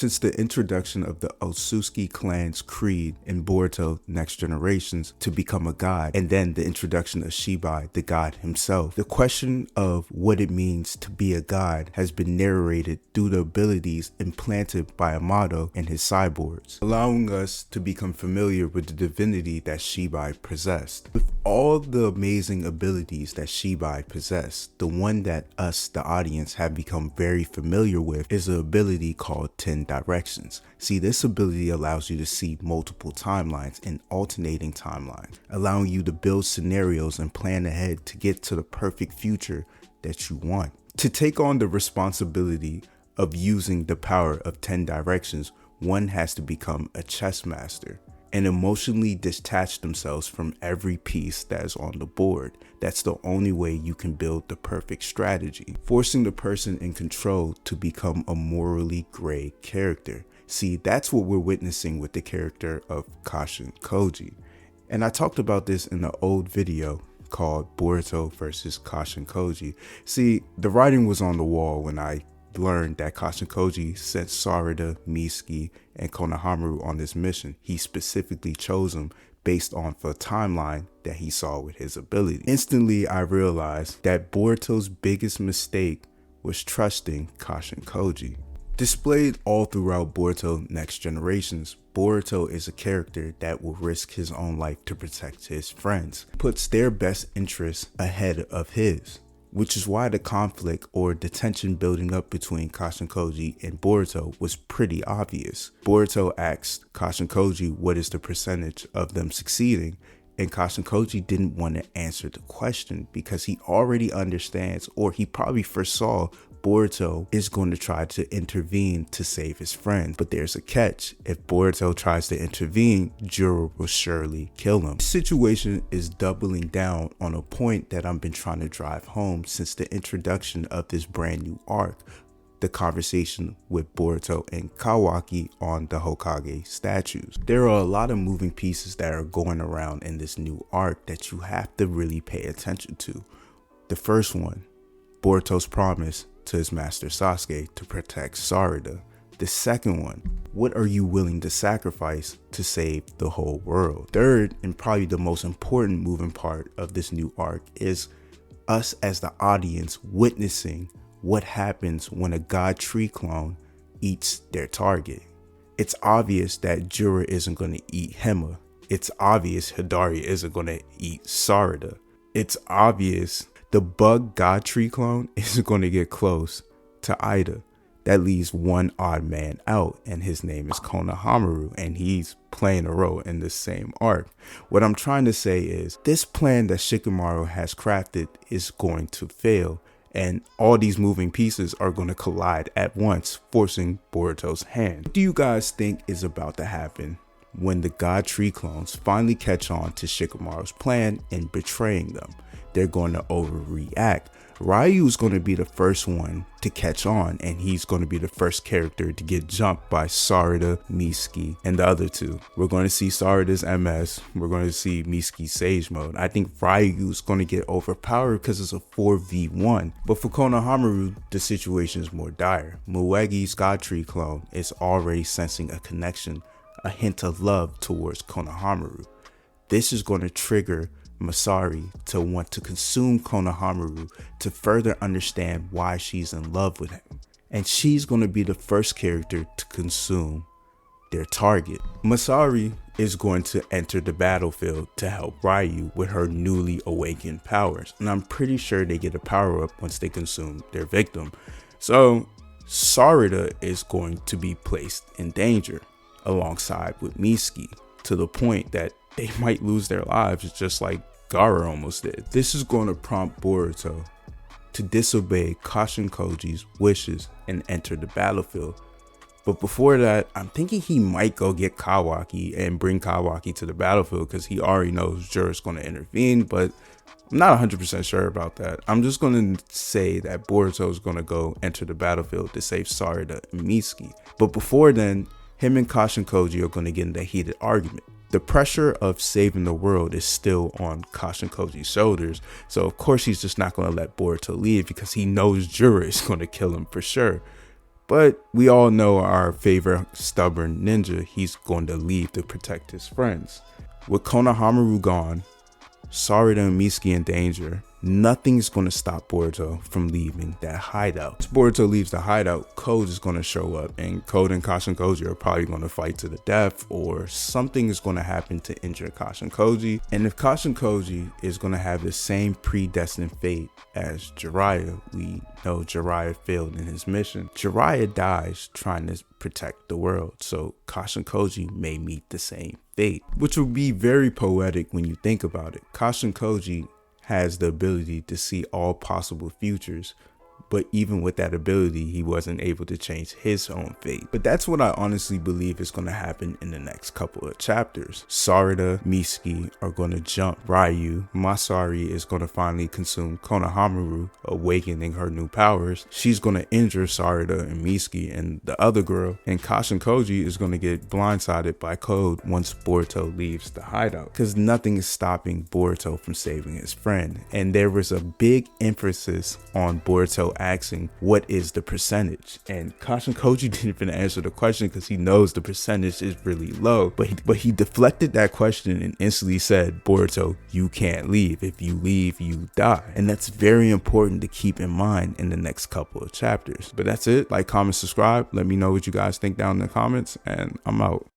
Since the introduction of the Otsutsuki clan's creed in Boruto Next Generations to become a god, and then the introduction of Shibai, the god himself, the question of what it means to be a god has been narrated through the abilities implanted by Amato and his cyborgs, allowing us to become familiar with the divinity that Shibai possessed. With all the amazing abilities that Shibai possessed, the one that us, the audience, have become very familiar with is an ability called 10 directions. See, this ability allows you to see multiple timelines and alternating timelines, allowing you to build scenarios and plan ahead to get to the perfect future that you want. To take on the responsibility of using the power of 10 directions, one has to become a chess master and emotionally detach themselves from every piece that is on the board. That's the only way you can build the perfect strategy, forcing the person in control to become a morally gray character. See, that's what we're witnessing with the character of Kashin Koji. And I talked about this in an old video called Boruto versus Kashin Koji. See, the writing was on the wall when I learned that Kashin Koji sent Sarada, Mitsuki, and Konohamaru on this mission. He specifically chose them based on the timeline that he saw with his ability. Instantly, I realized that Boruto's biggest mistake was trusting Kashin Koji. Displayed all throughout Boruto Next Generations, Boruto is a character that will risk his own life to protect his friends, puts their best interests ahead of his, which is why the conflict or the tension building up between Kashin Koji and Boruto was pretty obvious. Boruto asked Kashin Koji what is the percentage of them succeeding, and Kashin Koji didn't want to answer the question because he already understands, or he probably foresaw, Boruto is going to try to intervene to save his friend. But there's a catch. If Boruto tries to intervene, Juro will surely kill him. This situation is doubling down on a point that I've been trying to drive home since the introduction of this brand new arc, the conversation with Boruto and Kawaki on the Hokage statues. There are a lot of moving pieces that are going around in this new arc that you have to really pay attention to. The first one, Boruto's promise to his master Sasuke to protect Sarada. The second one, what are you willing to sacrifice to save the whole world? Third, and probably the most important moving part of this new arc, is us as the audience witnessing what happens when a god tree clone eats their target. It's obvious that Juro isn't going to eat Hema. It's obvious Hidari isn't going to eat Sarada. It's obvious the bug god tree clone isn't going to get close to Ida. That leaves one odd man out, and his name is Konohamaru, and he's playing a role in this same arc. What I'm trying to say is this plan that Shikamaru has crafted is going to fail, and all these moving pieces are going to collide at once, forcing Boruto's hand. What do you guys think is about to happen when the god tree clones finally catch on to Shikamaru's plan and betraying them? They're going to overreact. Ryu's going to be the first one to catch on, and he's going to be the first character to get jumped by Sarada, Mitsuki, and the other two. We're going to see Sarada's MS. We're going to see Mitsuki's Sage Mode. I think Ryu's going to get overpowered because it's a 4v1. But for Konohamaru, the situation is more dire. Muegi's God Tree clone is already sensing a connection, a hint of love towards Konohamaru. This is going to trigger Masari to want to consume Konohamaru to further understand why she's in love with him. And she's going to be the first character to consume their target. Masari is going to enter the battlefield to help Ryu with her newly awakened powers. And I'm pretty sure they get a power up once they consume their victim. So Sarada is going to be placed in danger alongside with Mitsuki, to the point that they might lose their lives just like Gaara almost did. This is going to prompt Boruto to disobey Kashin Koji's wishes and enter the battlefield. But before that, I'm thinking he might go get Kawaki and bring Kawaki to the battlefield because he already knows Juro's going to intervene, but I'm not 100% sure about that. I'm just going to say that Boruto is going to go enter the battlefield to save Sarada and Mitsuki. But before then, him and Kashin Koji are going to get in a heated argument. The pressure of saving the world is still on Kashin Koji's shoulders, so of course he's just not going to let Boruto leave because he knows Juro is going to kill him for sure. But we all know our favorite stubborn ninja, he's going to leave to protect his friends. With Konohamaru gone, Sarada and Mitsuki in danger, nothing's going to stop Boruto from leaving that hideout. As Boruto leaves the hideout, Code is going to show up, and Code and Kashin Koji are probably going to fight to the death, or something is going to happen to injure Kashin Koji. And if Kashin Koji is going to have the same predestined fate as Jiraiya, we know Jiraiya failed in his mission. Jiraiya dies trying to protect the world, so Kashin Koji may meet the same fate, which will be very poetic when you think about it. Kashin Koji has the ability to see all possible futures, but even with that ability, he wasn't able to change his own fate. But that's what I honestly believe is going to happen in the next couple of chapters. Sarada, Mitsuki are going to jump Ryu. Masari is going to finally consume Konohamaru, awakening her new powers. She's going to injure Sarada and Mitsuki and the other girl. And Kashin Koji is going to get blindsided by Code once Boruto leaves the hideout, because nothing is stopping Boruto from saving his friend. And there was a big emphasis on Boruto asking what is the percentage, and Kashin Koji didn't even answer the question because he knows the percentage is really low, but he deflected that question and instantly said, Boruto, you can't leave. If you leave, you die. And that's very important to keep in mind in the next couple of chapters. But that's it. Like, comment, subscribe. Let me know what you guys think down in the comments, and I'm out.